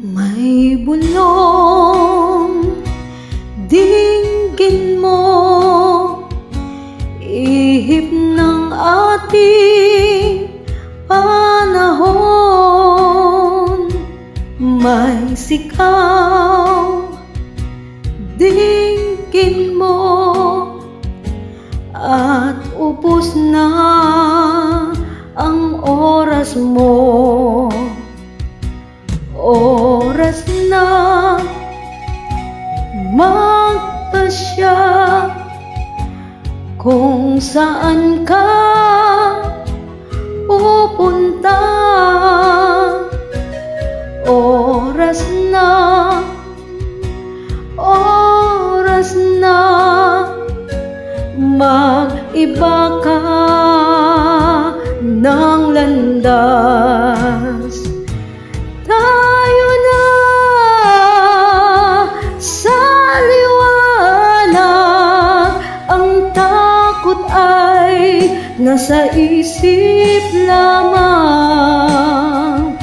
May bulong, dinggin mo, ihip ng ating panahon. May sikaw, dinggin mo, at ubos na ang oras mo. Oras na magpasya kung saan ka pupunta. Oras na mag-iba ka ng landas. Tayo na sa liwanag, ang takot ay nasa isip lamang.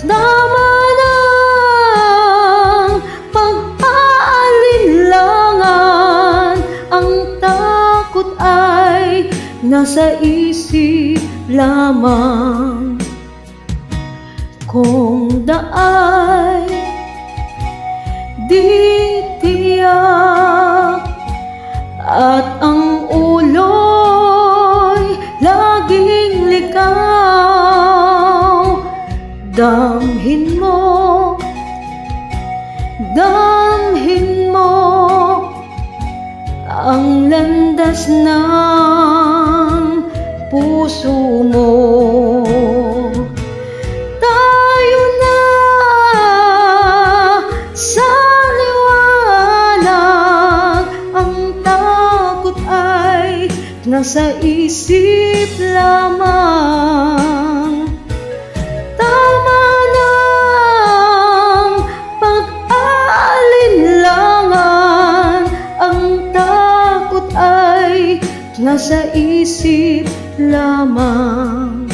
Tama ng pag-aalinlangan, ang takot ay nasa isip lamang. Kung daay di tiyak at ang ulo'y laging ligaw, damhin mo ang landas ng puso mo. Tayo na sa liwanag, ang takot ay nasa isip lamang. Tama ng pag-aalinlangan, ang takot ay nasa isip lamang.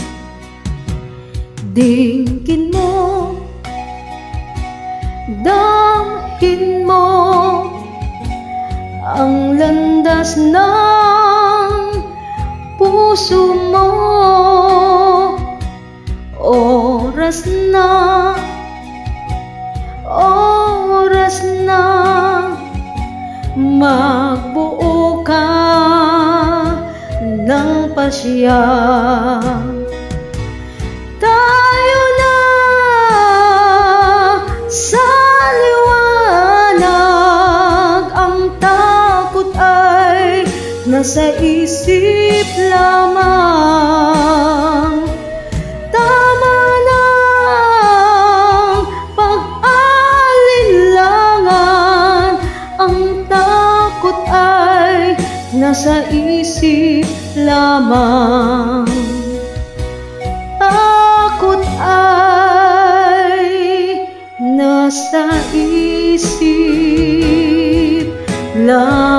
Dinggin mo, damhin mo ang landas ng puso mo. Oras na magbuo ka ng pasya. Tayo na sa liwanag, ang takot ay nasa isip lamang. Tama ng pag-aalinlangan, ang takot ay nasa isip lamang. Takot ay nasa isip lamang.